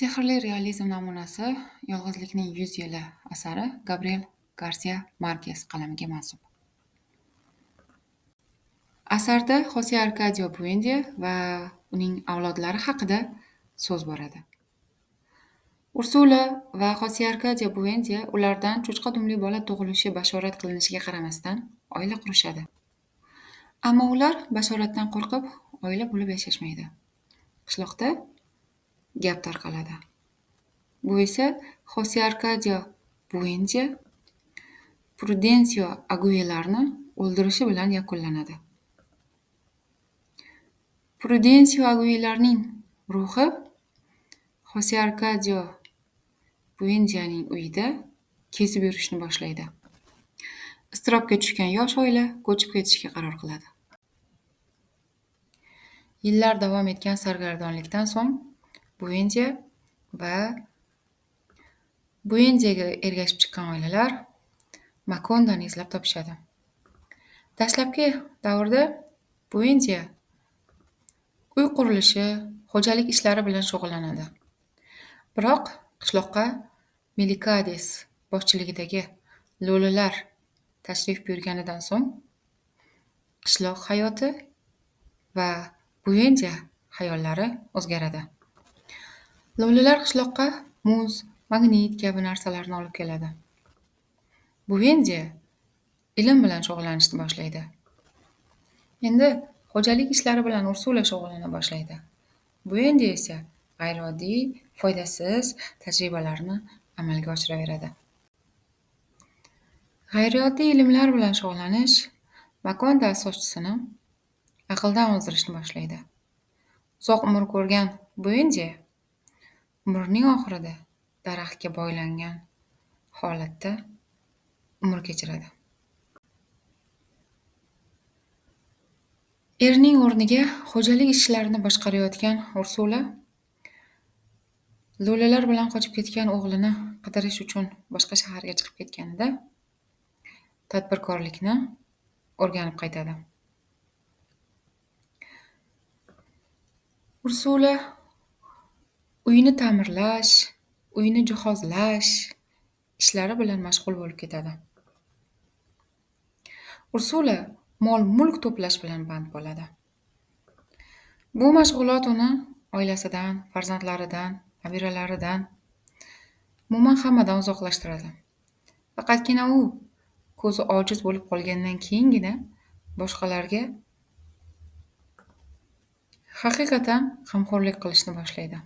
Sehrli realizm namunasi Yolg'izlikning 100 yili asari Gabriel Garsia Markes qalamiga mansub. Asarda Jose Arcadio Buendia va uning avlodlari haqida so'z boradi. Ursula va Jose Arcadio Buendia ulardan cho'chqa dumli bola tug'ilishi bashorat qilinishiga qaramasdan oila qurishadi. Ammo ular bashoratdan qo'rqib oila bo'lib yashashmaydi. Qishloqda gap tarqaladi. Bu esa Jose Arcadio Buendia Prudencio Aguilarni o'ldirishi bilan yakunlanadi. Prudencio Aguilarning ruhi Jose Arcadio Buendianing uyida kezib yurishni boshlaydi. Iztirobga tushgan yosh oila ko'chib ketishga qaror qiladi. Yillar davom etgan sargardonlikdan so'ng Buendia va Buendiaga ergashib chiqqan oilalar Makondani izlab topishadi. Dastlabki davrda Buendia uy qurilishi, xo'jalik ishlari bilan shug'ullanadi. Biroq qishloqqa Melikades boshchiligidagi lo'lilar tashrif buyurganidan so'ng qishloq hayoti va Buendia xayollari o'zgaradi. Lo'lilar qishloqqa muz, magnit kabi narsalarni olib keladi. Buendia ilm bilan shug'ullanishni boshlaydi. Endi xo'jalik ishlari bilan Ursula shug'ullana boshlaydi. Buendia esa g'ayrioddiy, foydasiz tajribalarni amalga oshiraveradi. G'ayrioddiy ilmlar bilan shug'ullanish Makonda asoschisini aqldan ozdirishni boshlaydi. Uzoq umr ko'rgan Buendia umrining oxirida daraxtga boylangan holatda umr kechiradi. Erining o'rniga xo'jalik ishlarini boshqarayotgan Ursula lo'lilar bilan qochib ketgan o'g'lini qidirish uchun boshqa shaharga chiqib ketganida tadbirkorlikni o'rganib qaytadi. Ursula uyini ta'mirlash, uyini jihozlash ishlari bilan mashg'ul bo'lib ketadi. Ursula mol-mulk to'plash bilan band bo'ladi. Bu mashg'ulot uni oilasidan, farzandlaridan, nabiralaridan, umuman hammadan uzoqlashtiradi. Faqatgina u ko'zi ojiz bo'lib qolgandan keyingina boshqalarga haqiqatan g'amxo'rlik qilishni boshlaydi.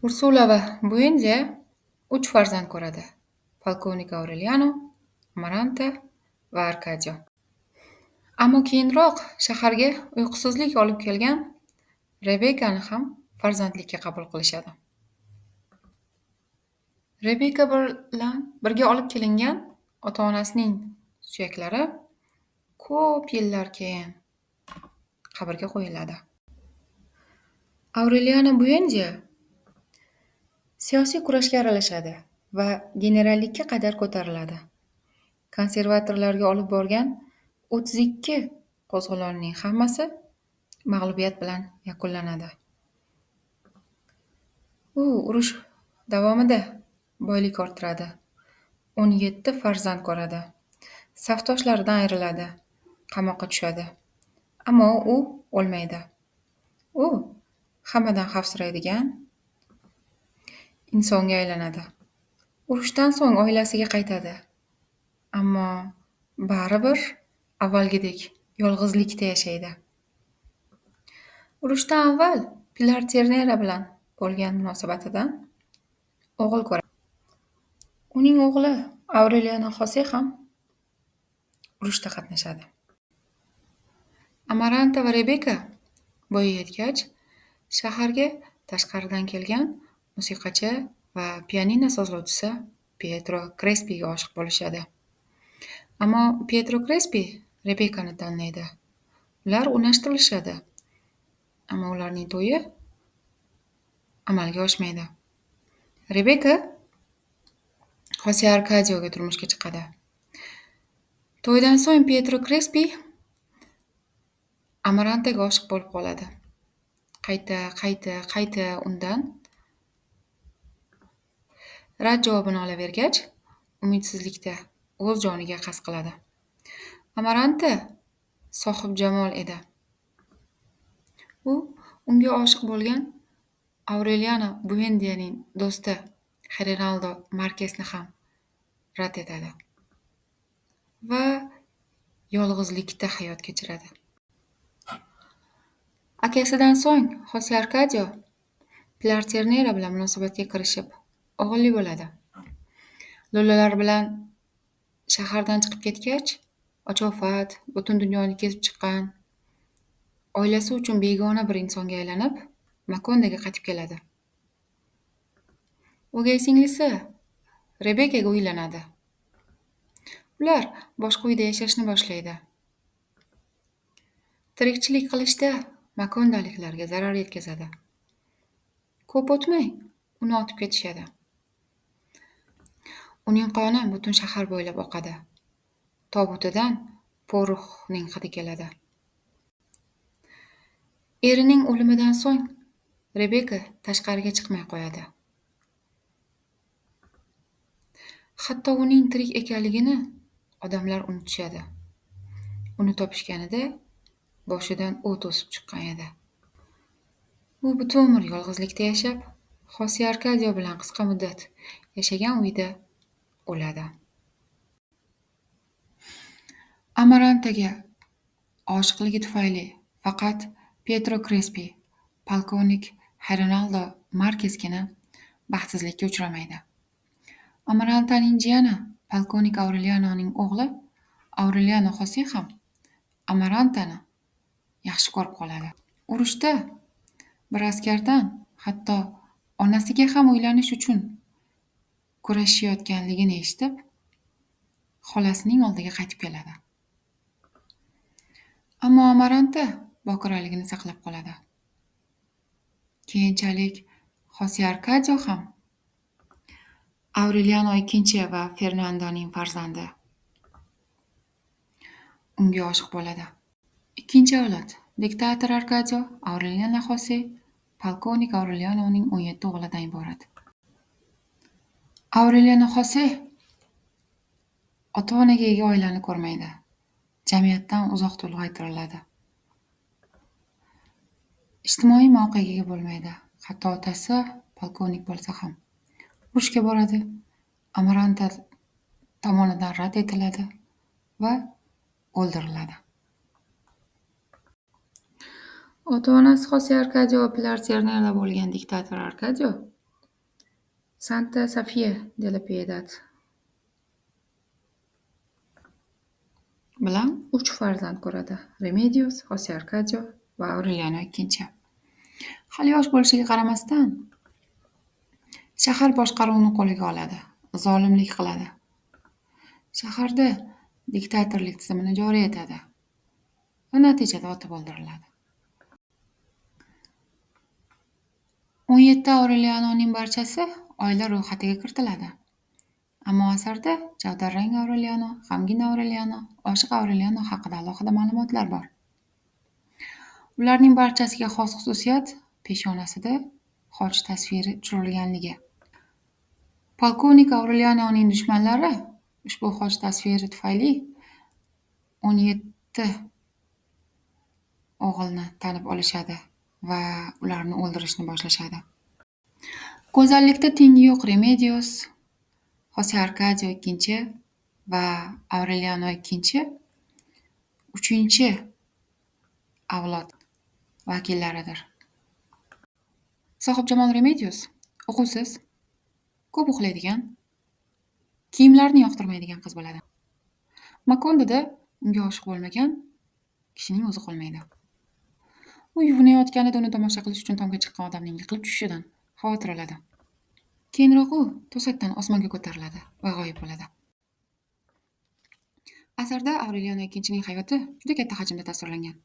Ursula va Buendia 3 farzand ko'radi: polkovnik Aureliano, Amaranta va Arcadio. Ammo keyinroq shaharga uyqusizlik olib kelgan Rebekani ham farzandlikka qabul qilishadi. Rebeka bilan birga olib kelingan ota-onasining suyaklari ko'p yillar keyin qabrga qo'yiladi. Aureliano Buendia siyosiy kurashga aralashadi va generallikka qadar ko'tariladi. Konservatorlarga olib borgan 32 qo'zg'olonning hammasi mag'lubiyat bilan yakunlanadi. U urush davomida boylik orttiradi. 17 farzand ko'radi. Safdoshlaridan ayriladi. Qamoqqa tushadi. Ammo u o'lmaydi. U hammadan xavfsiraydigan insonga aylanadi. Urushdan so'ng oilasiga qaytadi. Ammo baribir avvalgidek yolg'izlikda yashaydi. Urushdan avval Pilar Ternera bilan bo'lgan munosabatidan o'g'il ko'radi. Uning o'g'li Aureliano Jose ham urushda qatnashadi. Amaranta va Rebeka bo'yi yetgach, shaharga tashqaridan kelgan musiqachi va pianino sozlovchisi Pietro Crespiga oshiq bo'lishadi. Ammo Pietro Crespi Rebekani tanlaydi. Ular unashtirilishadi. Ammo ularning to'yi amalga oshmaydi. Rebeka Jose Arcadioga turmushga chiqadi. To'ydan so'ng Pietro Crespi Amarantaga oshiq bo'lib qoladi. qayta undan rad javobini olavergach, umidsizlikda o'z joniga qasd qiladi. Amaranta sohibjamol edi. U unga oshiq bo'lgan Aureliano Buendianing do'sti Xerinaldo Markesni ham rad etadi va yolg'izlikda hayot kechiradi. Akasidan so'ng Xose Arkadio Pilar Ternera bilan munosabatga kirishib, o'g'illi bo'ladi. Lolalar bilan shahardan chiqib ketgach, ochofat, butun dunyoni kezib chiqqan, oilasi uchun begona bir insonga aylanib, Makondaga qaytib keladi. O'gay singlisi Rebekaga uylanadi. Ular boshqa uyda yashashni boshlaydi. Tirikchilik qilishda makondaliklarga zarar yetkazadi. Ko'p o'tmay uni otib ketishadi. Uning qoni butun shahar bo'ylab oqadi. Tobutidan po'ruxning hidi keladi. Erining o'limidan so'ng Rebeka tashqariga chiqmay qo'yadi. Hatto uning tirik ekanligini odamlar unutishadi. Uni topishganida boshidan o't o'sib chiqqan edi. U butun umr yolg'izlikda yashab, Xose Arkadio bilan qisqa muddat yashagan uyda o'ladi. Amarantaga oshiqligi tufayli faqat Pietro Crespi, polkovnik Xerinaldo Markesgina baxtsizlikka uchramaydi. Amarantaning jiyani polkovnik Aurelianoning o'g'li Aureliano Xose ham Amarantani yaxshi ko'rib qoladi. Urushda bir askardan hatto onasiga ham uylanish uchun kurashayotganligini eshitib, xolasining oldiga qaytib keladi. Ammo Amaranta bokiraligini saqlab qoladi. Keyinchalik Xose Arkadio ham Aureliano II va Fernandoning farzandi. Unga oshiq bo'ladi. Ikkinchi avlod diktator Arkadio Aureliano Xose polkovnik Aurelianoning 17 o'g'lidan iborat. Aureliano Xose ota-onaga ega oilani ko'rmaydi. Jamiyatdan uzoq to'lg'aytiriladi. Ijtimoiy mavqega ega bo'lmaydi. Hatto otasi polkovnik bo'lsa ham urushga boradi. Amaranta tomonidan rad etiladi va o'ldiriladi. Ota-onasi Xose Arkadio va Pilar Ternera bo'lgan diktator Arkadio Santa Sofia de la Piedad bilan 3 farzand ko'radi. Remedios, Xose Arkadio va Aureliano II. Hali yosh bo'lishiga qaramasdan, shahar boshqaruvini qo'liga oladi, zolimlik qiladi. Shaharda diktatorlik tizimini joriy etadi va natijada otib o'ldiriladi. 17 Aurelianoning barchasi oila ro'yxatiga kiritiladi. Ammo asarda javdarrang Aureliano, g'amgin Aureliano, oshiq Aureliano haqida alohida ma'lumotlar bor. Ularning barchasiga xos xususiyat peshonasida xoch tasviri tushirilganligi. Polkovnik Aurelianoning dushmanlari ushbu xoch tasviri tufayli 17 o'g'ilni tanib olishadi va ularni o'ldirishni boshlashadi. Go'zallikda tengi yo'q Remedios, Xose Arkadio II va Aureliano II 3-chi avlod vakillaridir. Sohibjamol Remedios o'quvsiz, ko'p uxlaydigan, kiyimlarni yoqtirmaydigan qiz bo'ladi. Makondada unga oshiq bo'lmagan kishining o'zi qolmaydi. U yuvinayotganida uni tomosha qilish uchun tomga chiqqan odamning yiqilib tushishidan xavotir oladi. Keyinroq u to'satdan osmonga ko'tariladi va g'oyib bo'ladi. Asarda Aureliano II ning hayoti juda katta hajmda tasvirlangan.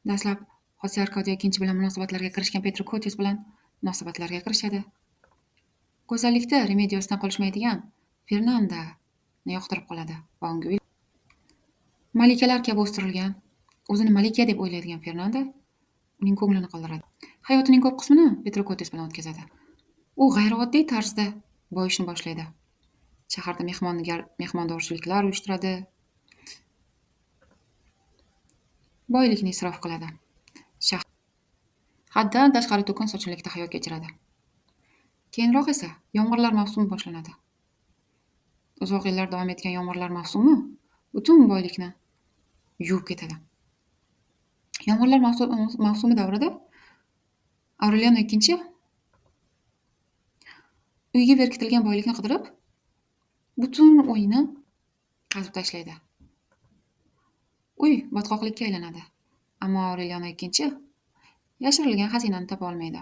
Dastlab Xose Arkadio II bilan munosabatlarga kirishgan Pietro Cotis bilan munosabatlarga kirishadi. Go'zallikda Remediosdan qolishmaydigan Fernandani yoqtirib qoladi va unga malikalar kabi o'stirilgan, O'zini malika deb o'ylaydigan Fernanda uning ko'nglini qoldiradi. Hayotining ko'p qismini Petrokotis bilan o'tkazadi. U g'ayrioddiy tarzda boyishni boshlaydi. Shaharda mehmondorchiliklar uyushtiradi. Boylikni isrof qiladi. Haddan tashqari to'kin sochinlikda hayot kechiradi. Keyinroq esa yomg'irlar mavsumi boshlanadi. Uzoq yillar davom etgan yomg'irlar mavsumi butun boylikni yuvib ketadi. Yomg'irlar mavsumi davrida Aureliano II uyga berkitilgan boylikni qidirib, butun uyni qazib tashlaydi. Uy botqoqlikka aylanadi. Ammo Aureliano II yashirilgan xazinani topa olmaydi.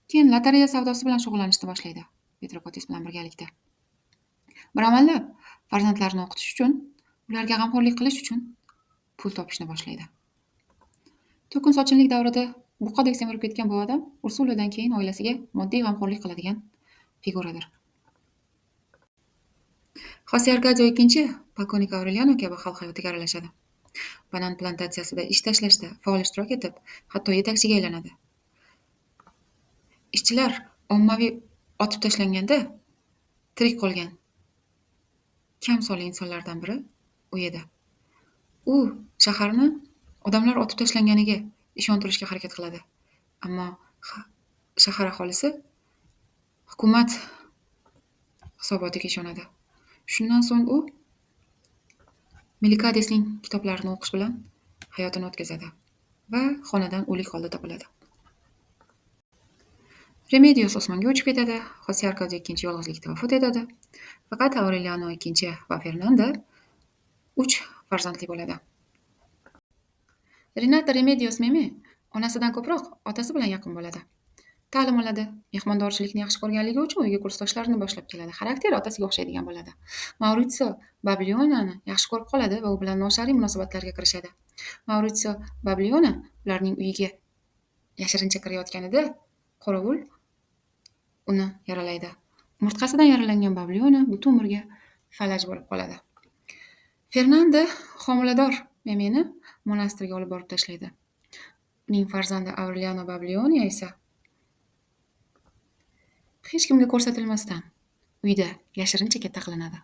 Keyin lotereya savdosi bilan shug'ullanishni boshlaydi, Petrokotis bilan birgalikda. Bir amallab farzandlarini o'qitish uchun, ularga g'amxo'rlik qilish uchun pul topishni boshlaydi. To'kin sochinlik davrida buqadek semirib ketgan bu odam Ursuladan keyin oilasiga moddiy g'amxo'rlik qiladigan figuradir. Xose Arkadio II polkovnik Aureliano kabi xalq hayotiga aralashadi. Banan plantatsiyasida ish tashlashda faol ishtirok etib, hatto yetakchiga aylanadi. Ishchilar ommaviy otib tashlanganda tirik qolgan kam sonli insonlardan biri u edi. U shaharni odamlar otib tashlanganiga ishontirishga harakat qiladi. Ammo shahar aholisi hukumat hisobotiga ishonadi. Shundan so'ng u Milikadesning kitoblarini o'qish bilan hayotini o'tkazadi va xonadan o'lik holda topiladi. Remedios Osmonga o'chib ketadi. Xose Arkadio II yolg'izlikda vafot etadi. Faqat Aureliano II va Fernanda 3 farzandli bo'ladi. Renata Remedios Meme onasidan ko'proq otasi bilan yaqin bo'ladi. Ta'lim oladi. Mehmondorchilikni yaxshi ko'rganligi uchun uyga kursdoshlarini boshlab keladi. Xarakteri otasiga o'xshaydigan bo'ladi. Maurizio Bablionani yaxshi ko'rib qoladi va u bilan noshar'iy munosabatlarga kirishadi. Maurizio Babliona ularning uyiga yashirincha kirayotganida qorovul uni yaralaydi. Umurtqasidan yaralangan Babliona butun umrga falaj bo'lib qoladi. Fernanda homilador Memeni monastirga olib borib tashlaydi. Uning farzandi Aureliano Bablionia esa hech kimga ko'rsatilmasdan uyda yashirincha katta qilinadi.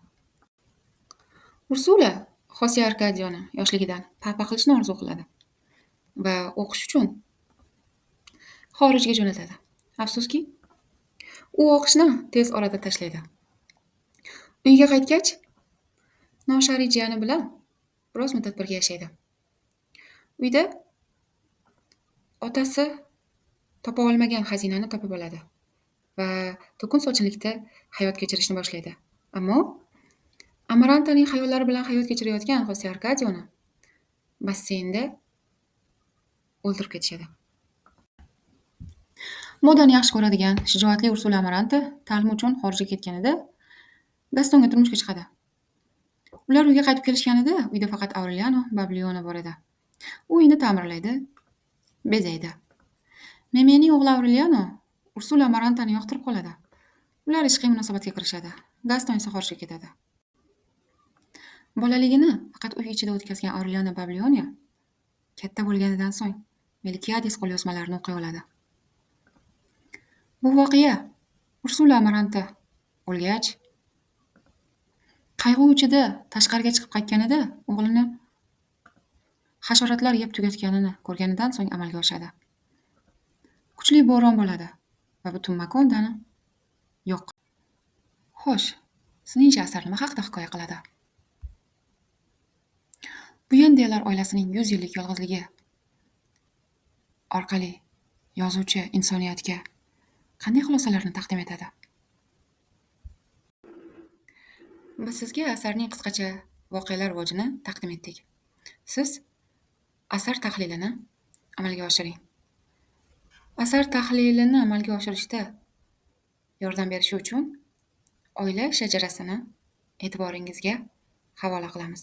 Ursula Xose Arkadioni yoshligidan papa qilishni orzu qiladi va o'qish uchun xorijga jo'natadi. Afsuski, u o'qishni tez orada tashlaydi. Uyga qaytgach, noshar'iy jiyani bilan biroz muddat birga yashaydi. Uyda otasi topa olmagan xazinani topib oladi va to'kin sochinlikda hayot kechirishni boshlaydi. Ammo Amarantaning xayollari bilan hayot kechirayotgan Xose Arkadioni basseynda o'ldirib ketishadi. Modani yaxshi ko'radigan shijoatli Ursula Amaranta ta'lim uchun xorijga ketganida Gastonga turmushga chiqadi. Ular uyga qaytib kelishganida uyda faqat Aureliano Babliona bor edi. U uyni ta'mirlaydi, bezaydi. Memening o'g'li Aureliano Ursula Amarantani yoqtirib qoladi. Ular ishqiy munosabatga kirishadi. Gaston esa xorijga ketadi. Bolaligini faqat uy ichida o'tkazgan Aureliano Bablionia katta bo'lganidan so'ng Melkiades qo'lyozmalarini o'qiy oladi. Bu voqea Ursula Amaranta o'lgach, qayg'u ichida tashqariga chiqib qaytganida o'g'lini hasharotlar yeb tugatganini ko'rganidan so'ng amalga oshadi. Kuchli bo'ron bo'ladi va butun Makondani yo'q. Xo'sh, sizningcha asar nima haqida hikoya qiladi? Buyendiyalar oilasining 100 yillik yolg'izligi orqali yozuvchi insoniyatga qanday xulosalarni taqdim etadi? Biz sizga asarning qisqacha voqealar rivojini taqdim etdik. Siz asar tahlilini amalga oshiring. Asar tahlilini amalga oshirishda yordam berishi uchun oila shajarasini e'tiboringizga havola qilamiz.